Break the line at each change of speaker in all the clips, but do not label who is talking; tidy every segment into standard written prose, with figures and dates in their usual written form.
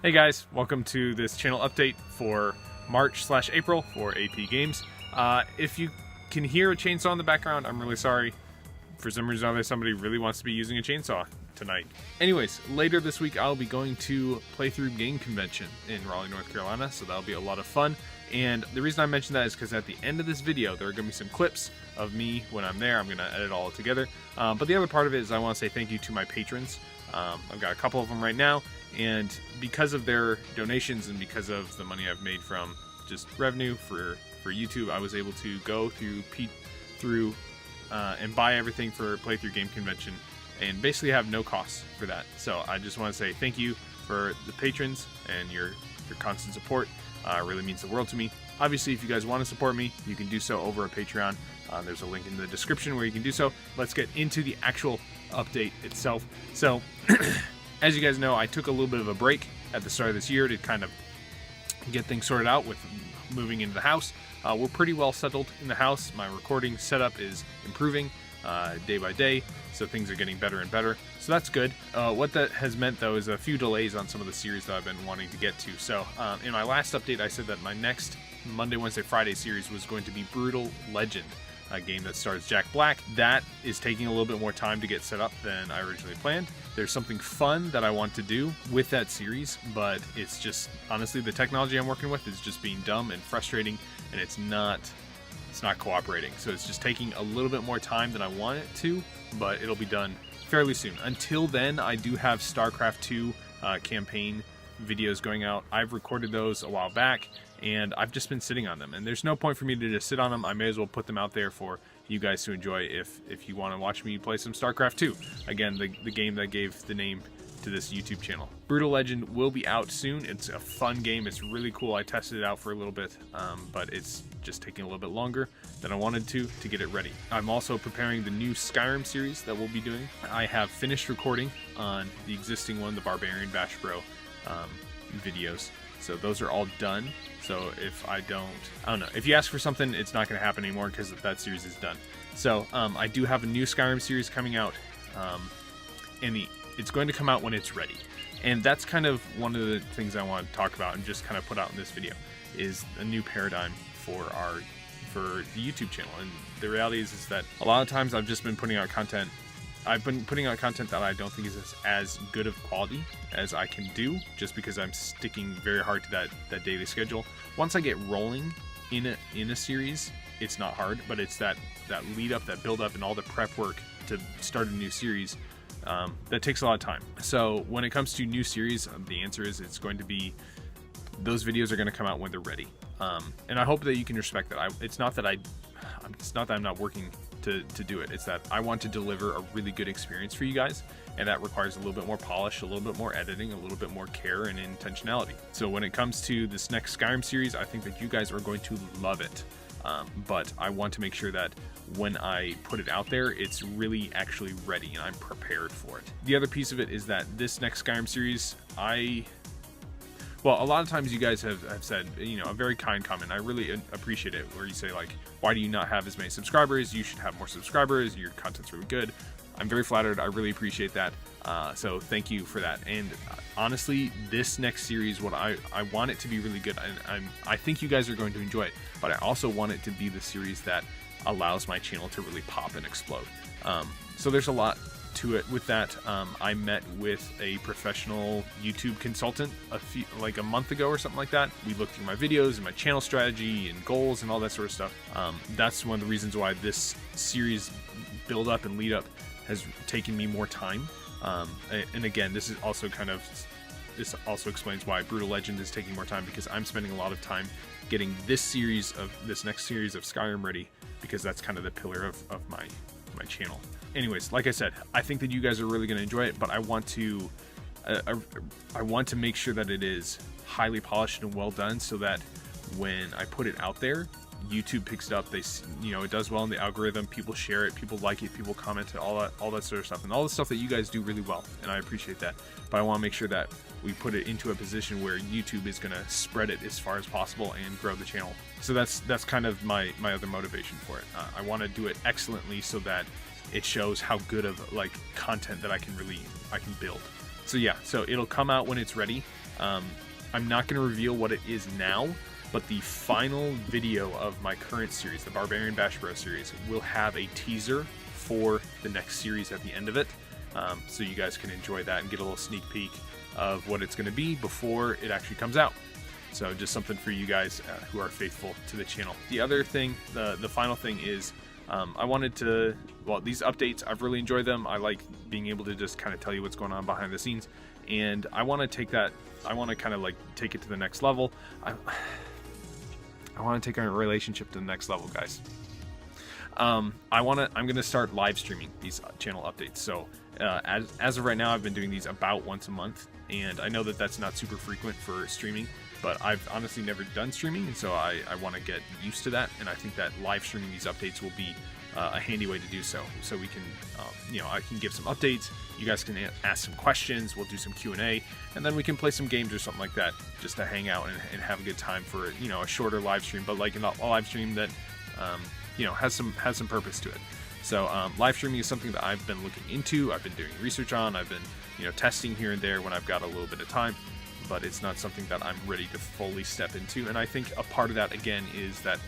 Hey guys, welcome to this channel update for March/April for AP Games. If you can hear a chainsaw in the background, I'm really sorry. For some reason or other, somebody really wants to be using a chainsaw tonight. Anyways, later this week I'll be going to Playthrough Game Convention in Raleigh, North Carolina, so that'll be a lot of fun. And the reason I mention that is because at the end of this video there are going to be some clips of me when I'm there. I'm going to edit all together. But the other part of it is I want to say thank you to my patrons. I've got a couple of them right now, and because of their donations and because of the money I've made from just revenue for YouTube, I was able to go through and buy everything for Playthrough Game Convention and basically have no costs for that. So I just want to say thank you for the patrons and your constant support. It really means the world to me. Obviously, if you guys want to support me, you can do so over at Patreon. There's a link in the description where you can do so. Let's get into the actual update itself. So, as you guys know, I took a little bit of a break at the start of this year to kind of get things sorted out with moving into the house. We're pretty well settled in the house. My recording setup is improving day by day, so things are getting better and better. So that's good. What that has meant, though, is a few delays on some of the series that I've been wanting to get to. So in my last update, I said that my next Monday, Wednesday, Friday series was going to be Brutal Legend, a game that stars Jack Black. That is taking a little bit more time to get set up than I originally planned. There's something fun that I want to do with that series, but it's just, honestly, the technology I'm working with is just being dumb and frustrating, and it's not cooperating. So it's just taking a little bit more time than I want it to, but it'll be done fairly soon. Until then, I do have StarCraft 2 campaign videos going out. I've recorded those a while back, and I've just been sitting on them, and there's no point for me to just sit on them. I may as well put them out there for you guys to enjoy if you want to watch me play some StarCraft 2. Again, the game that gave the name to this YouTube channel. Brutal Legend will be out soon. It's a fun game. It's really cool. I tested it out for a little bit, but it's just taking a little bit longer than I wanted to get it ready. I'm also preparing the new Skyrim series that we'll be doing. I have finished recording on the existing one, the Barbarian Bash Bro videos. So those are all done. So if I don't know. If you ask for something, it's not going to happen anymore because that series is done. So I do have a new Skyrim series coming out, and it's going to come out when it's ready. And that's kind of one of the things I want to talk about and just kind of put out in this video, is a new paradigm for the YouTube channel. And the reality is that a lot of times I've just been putting out content. I've been putting out content that I don't think is as good of quality as I can do, just because I'm sticking very hard to that daily schedule. Once I get rolling in a series, it's not hard, but it's that lead up, that build up, and all the prep work to start a new series that takes a lot of time. So when it comes to new series, the answer is it's going to be, those videos are going to come out when they're ready. And I hope that you can respect that. It's not that I'm not working to do it. It's that I want to deliver a really good experience for you guys, and that requires a little bit more polish, a little bit more editing, a little bit more care and intentionality. So when it comes to this next Skyrim series, I think that you guys are going to love it. But I want to make sure that when I put it out there, it's really actually ready and I'm prepared for it. The other piece of it is that this next Skyrim series, well, a lot of times you guys have said, a very kind comment. I really appreciate it, where you say, like, why do you not have as many subscribers? You should have more subscribers. Your content's really good. I'm very flattered. I really appreciate that. So thank you for that. And honestly, this next series, what I want it to be really good. And I think you guys are going to enjoy it, but I also want it to be the series that allows my channel to really pop and explode. So there's a lot to it with that. I met with a professional YouTube consultant like a month ago or something like that. We looked through my videos and my channel strategy and goals and all that sort of stuff. That's one of the reasons why this series build up and lead up has taken me more time. And again, this also explains why Brutal Legend is taking more time, because I'm spending a lot of time getting this next series of Skyrim ready, because that's kind of the pillar of my channel. Anyways, like I said, I think that you guys are really going to enjoy it, but I want to make sure that it is highly polished and well done, so that when I put it out there, YouTube picks it up. It does well in the algorithm. People share it, people like it, people comment it, all that sort of stuff, and all the stuff that you guys do really well, and I appreciate that. But I want to make sure that we put it into a position where YouTube is going to spread it as far as possible and grow the channel. So that's kind of my other motivation for it. I want to do it excellently so that it shows how good of content that I can build. So yeah, so it'll come out when it's ready. I'm not going to reveal what it is now, but the final video of my current series, the Barbarian Bash Bros series, will have a teaser for the next series at the end of it. So you guys can enjoy that and get a little sneak peek of what it's going to be before it actually comes out. So just something for you guys who are faithful to the channel. The other thing, the final thing is, I wanted to, well, these updates, I've really enjoyed them. I like being able to just kind of tell you what's going on behind the scenes. And I want to take that, I want to kind of like take it to the next level. I want to take our relationship to the next level, guys. I'm going to start live streaming these channel updates. So as of right now, I've been doing these about once a month. And I know that that's not super frequent for streaming, but I've honestly never done streaming, and so I want to get used to that, and I think that live streaming these updates will be a handy way to do so. So we can, I can give some updates, you guys can ask some questions, we'll do some Q&A, and then we can play some games or something like that, just to hang out and have a good time for, a shorter live stream, but like a live stream that, has some purpose to it. So live streaming is something that I've been looking into, I've been doing research on, I've been, testing here and there when I've got a little bit of time, but it's not something that I'm ready to fully step into. And I think a part of that, again, is that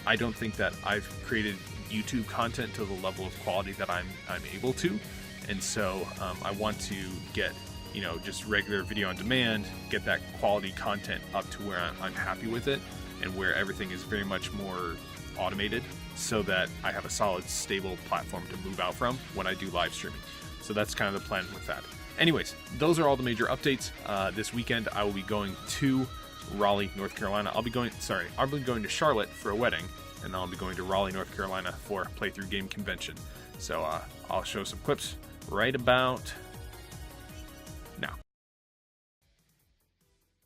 I don't think that I've created YouTube content to the level of quality that I'm able to. And so I want to get, just regular video on demand, get that quality content up to where I'm happy with it, and where everything is very much more automated, so that I have a solid, stable platform to move out from when I do live streaming. So that's kind of the plan with that. Anyways, those are all the major updates. This weekend, I will be going to Raleigh, North Carolina. I'll be going to Charlotte for a wedding, and I'll be going to Raleigh, North Carolina for Playthrough Game Convention. So I'll show some clips right about now.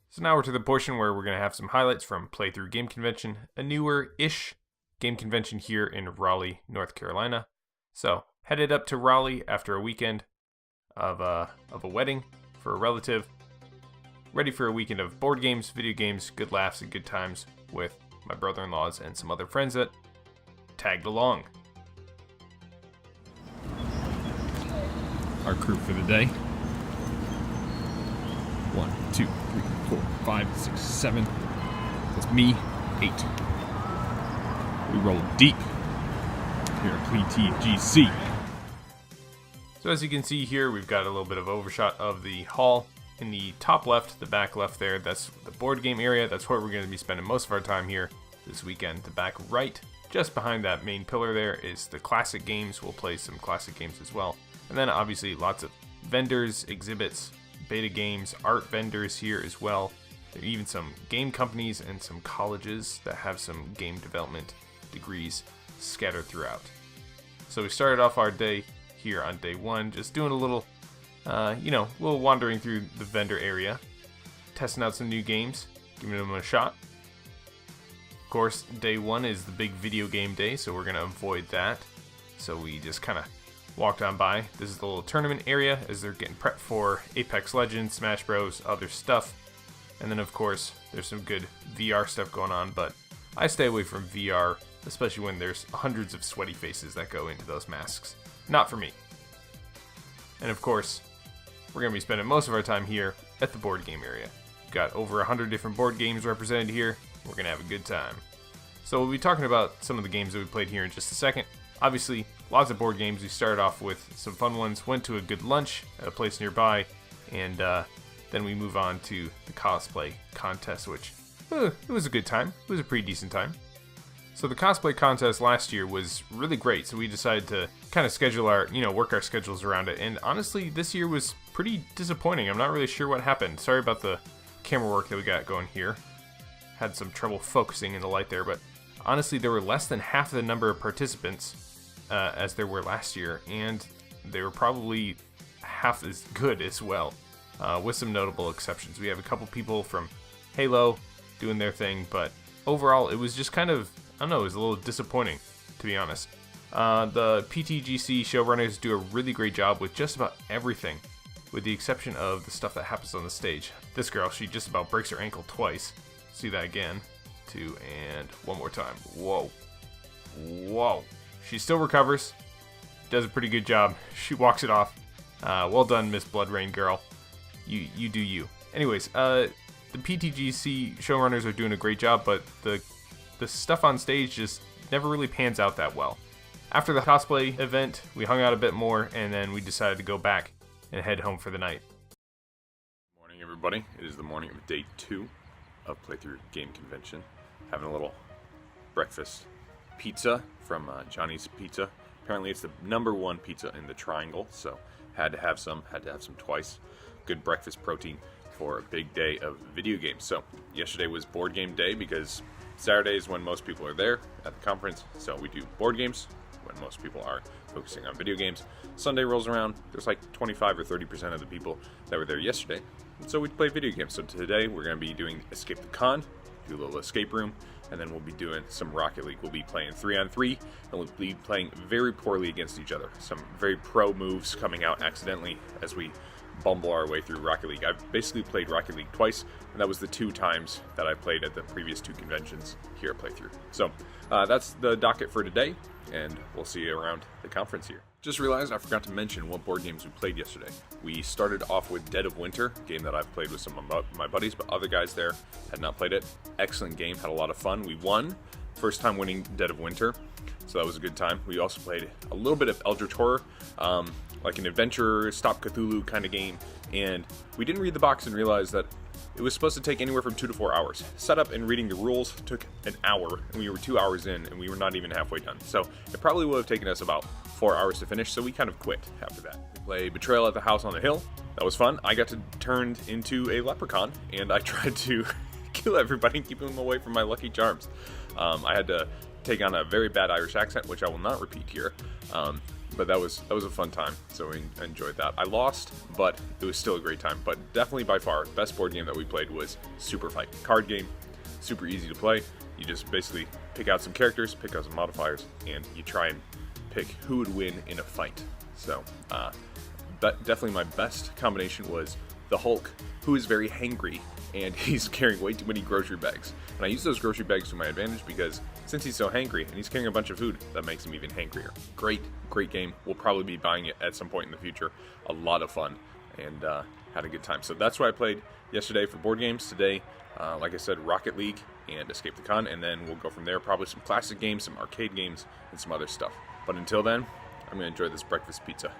So now we're to the portion where we're going to have some highlights from Playthrough Game Convention, a newer-ish game convention here in Raleigh, North Carolina. So headed up to Raleigh after a weekend of a wedding for a relative, ready for a weekend of board games, video games, good laughs, and good times with my brother-in-laws and some other friends that tagged along. Our crew for the day. 1, 2, 3, 4, 5, 6, 7. That's me, 8. We roll deep here at PTGC. So as you can see here, we've got a little bit of overshot of the hall. In the top left, the back left there, that's the board game area. That's where we're going to be spending most of our time here this weekend. The back right, just behind that main pillar there, is the classic games. We'll play some classic games as well. And then obviously lots of vendors, exhibits, beta games, art vendors here as well. There are even some game companies and some colleges that have some game development degrees scattered throughout. So we started off our day here on day 1, just doing a little, little wandering through the vendor area, testing out some new games, giving them a shot. Of course, day 1 is the big video game day, so we're going to avoid that. So we just kind of walked on by. This is the little tournament area as they're getting prepped for Apex Legends, Smash Bros, other stuff. And then, of course, there's some good VR stuff going on, but I stay away from VR, especially when there's hundreds of sweaty faces that go into those masks. Not for me. And of course, we're going to be spending most of our time here at the board game area. We've got over 100 different board games represented here. We're going to have a good time. So we'll be talking about some of the games that we played here in just a second. Obviously, lots of board games. We started off with some fun ones, went to a good lunch at a place nearby, and then we move on to the cosplay contest, which it was a good time. It was a pretty decent time. So the cosplay contest last year was really great, so we decided to kind of schedule our, work our schedules around it. And honestly, this year was pretty disappointing. I'm not really sure what happened. Sorry about the camera work that we got going here. Had some trouble focusing in the light there, but honestly, there were less than half the number of participants as there were last year, and they were probably half as good as well, with some notable exceptions. We have a couple people from Halo doing their thing, but overall, it was just kind of, I don't know, it was a little disappointing, to be honest. The PTGC showrunners do a really great job with just about everything, with the exception of the stuff that happens on the stage. This girl, she just about breaks her ankle twice. See that again. 2 and 1 more time. Whoa. Whoa. She still recovers. Does a pretty good job. She walks it off. Well done, Miss Blood Rain girl. You do you. Anyways, the PTGC showrunners are doing a great job, but the stuff on stage just never really pans out that well. After the cosplay event, we hung out a bit more, and then we decided to go back and head home for the night.
Morning, everybody. It is the morning of day 2 of Playthrough Game Convention. Having a little breakfast pizza from Johnny's Pizza. Apparently it's the #1 pizza in the triangle, so had to have some twice. Good breakfast protein for a big day of video games. So yesterday was board game day because Saturday is when most people are there at the conference, so we do board games when most people are focusing on video games. Sunday rolls around, there's like 25 or 30% of the people that were there yesterday, and so we play video games. So today we're going to be doing Escape the Con, do a little escape room, and then we'll be doing some Rocket League. We'll be playing 3-on-3, and we'll be playing very poorly against each other. Some very pro moves coming out accidentally as we bumble our way through Rocket League. I've basically played Rocket League twice, and that was the 2 times that I played at the previous 2 conventions here at Playthrough. So that's the docket for today, and we'll see you around the conference here. Just realized I forgot to mention what board games we played yesterday. We started off with Dead of Winter, a game that I've played with some of my buddies, but other guys there had not played it. Excellent game, had a lot of fun. We won, first time winning Dead of Winter, so that was a good time. We also played a little bit of Eldritch Horror, like an adventure, Stop Cthulhu kind of game, and we didn't read the box and realize that it was supposed to take anywhere from 2 to 4 hours. Setup and reading the rules took an hour, and we were 2 hours in, and we were not even halfway done. So it probably would have taken us about 4 hours to finish, so we kind of quit after that. We played Betrayal at the House on the Hill. That was fun. I got to turn into a leprechaun, and I tried to kill everybody and keep them away from my Lucky Charms. I had to take on a very bad Irish accent, which I will not repeat here. But that was a fun time, so we enjoyed that. I lost, but it was still a great time. But definitely by far, the best board game that we played was Super Fight. Card game, super easy to play. You just basically pick out some characters, pick out some modifiers, and you try and pick who would win in a fight. So, but definitely my best combination was the Hulk, who is very hangry, and he's carrying way too many grocery bags. And I use those grocery bags to my advantage because since he's so hangry and he's carrying a bunch of food, that makes him even hangrier. Great game. We'll probably be buying it at some point in the future. A lot of fun, and had a good time. So that's what I played yesterday for board games. Today, like I said, Rocket League and Escape the Con, and then we'll go from there. Probably some classic games, some arcade games, and some other stuff. But until then, I'm going to enjoy this breakfast pizza.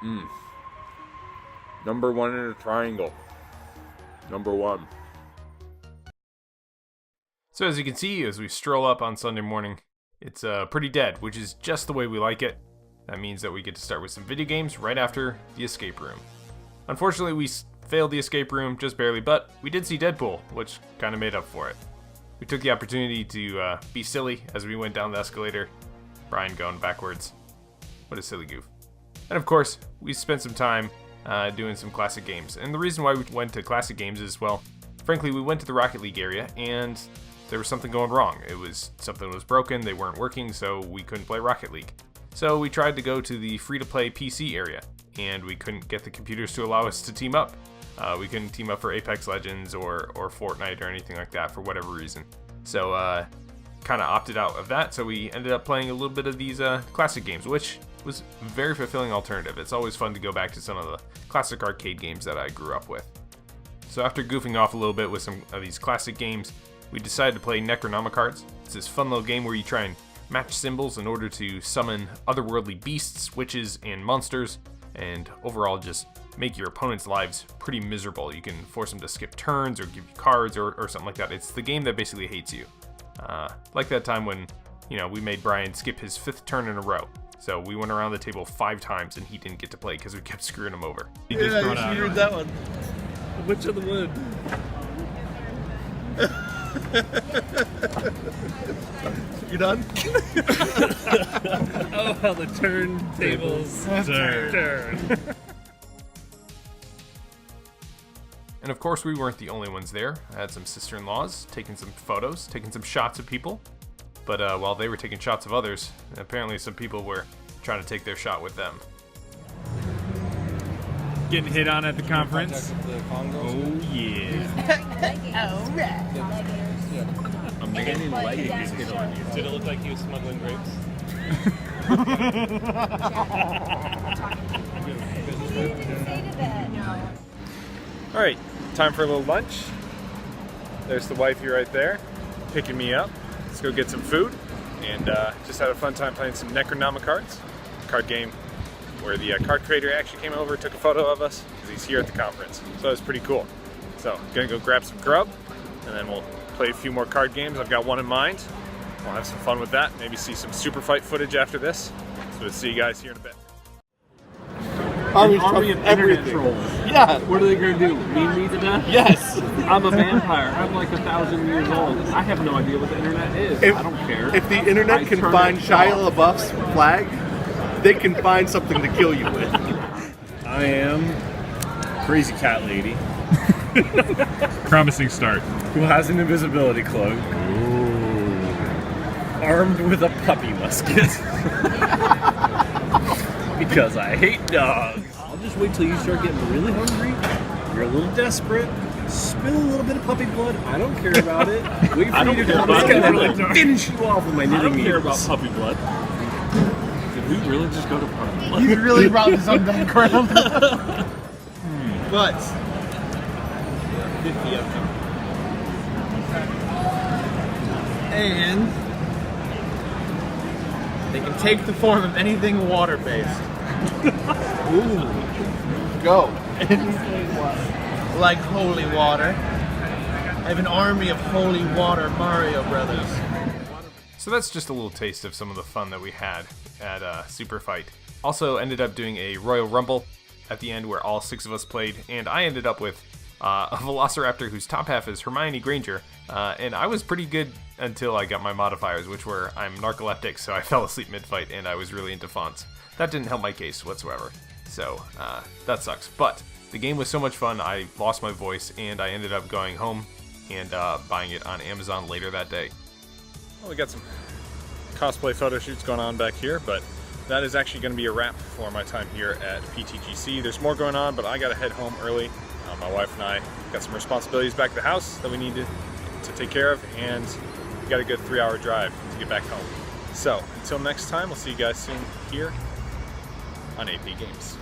#1 in a triangle. #1.
So as you can see, as we stroll up on Sunday morning, it's pretty dead, which is just the way we like it. That means that we get to start with some video games right after the escape room. Unfortunately, we failed the escape room just barely, but we did see Deadpool, which kind of made up for it. We took the opportunity to be silly as we went down the escalator. Brian going backwards. What a silly goof. And of course, we spent some time doing some classic games. And the reason why we went to classic games is, well, frankly, we went to the Rocket League area and there was something going wrong. Something was broken, they weren't working, so we couldn't play Rocket League. So we tried to go to the free-to-play PC area, and we couldn't get the computers to allow us to team up. We couldn't team up for Apex Legends or Fortnite or anything like that for whatever reason. So kind of opted out of that, so we ended up playing a little bit of these classic games, which was a very fulfilling alternative. It's always fun to go back to some of the classic arcade games that I grew up with. So after goofing off a little bit with some of these classic games, we decided to play Necronomicards. It's this fun little game where you try and match symbols in order to summon otherworldly beasts, witches, and monsters, and overall just make your opponent's lives pretty miserable. You can force them to skip turns or give you cards or something like that. It's the game that basically hates you. Like that time when, we made Brian skip his 5th turn in a row. So we went around the table 5 times and he didn't get to play because we kept screwing him over.
You heard that one. Witch of the Wood. You done?
Oh, how the turntables turn.
And of course, we weren't the only ones there. I had some sister-in-laws taking some photos, taking some shots of people. But while they were taking shots of others, apparently some people were trying to take their shot with them.
Getting hit on at the conference. Oh, yeah.
Oh, right.
I'm getting lighting is hit on you. Did it look like he was smuggling grapes?
Alright, time for a little lunch. There's the wifey right there, picking me up. Let's go get some food, and just had a fun time playing some Necronoma cards, card game where the card creator actually came over, took a photo of us, because he's here at the conference. So that was pretty cool. So, gonna go grab some grub, and then we'll play a few more card games. I've got one in mind. We'll have some fun with that, maybe see some super fight footage after this. So we'll see you guys here in a bit.
Army of internet trolls.
Yeah.
What are they going to do? Mean me to death?
Yes.
I'm a vampire. I'm like 1,000 years old. I have no idea what the internet is. I don't care.
If the internet can find Shia LaBeouf's flag, they can find something to kill you with.
I am Crazy Cat Lady.
Promising start.
Who has an invisibility cloak. Ooh. Armed with a puppy musket. Because I hate dogs.
I'll just wait till you start getting really hungry. You're a little desperate. Spill a little bit of puppy blood. I don't care about it. Wait for me to come back and really finish you off with my knitting needles. I don't care about puppy blood. Did we really just go to puppy blood?
You really brought this on background.
But 50 of them. And they can take the form of anything water-based.
Ooh. Go.
Like holy water. I have an army of holy water Mario Brothers.
So that's just a little taste of some of the fun that we had at Super Fight. Also ended up doing a Royal Rumble at the end where all 6 of us played, and I ended up with a Velociraptor whose top half is Hermione Granger, and I was pretty good until I got my modifiers, which were I'm narcoleptic, so I fell asleep mid-fight, and I was really into fonts. That didn't help my case whatsoever, so that sucks. But the game was so much fun, I lost my voice, and I ended up going home and buying it on Amazon later that day. Well, we got some cosplay photo shoots going on back here, but that is actually going to be a wrap for my time here at PTGC. There's more going on, but I got to head home early. My wife and I got some responsibilities back at the house that we need to take care of, and we got a good 3-hour drive to get back home. So, until next time, we'll see you guys soon here on AP Games.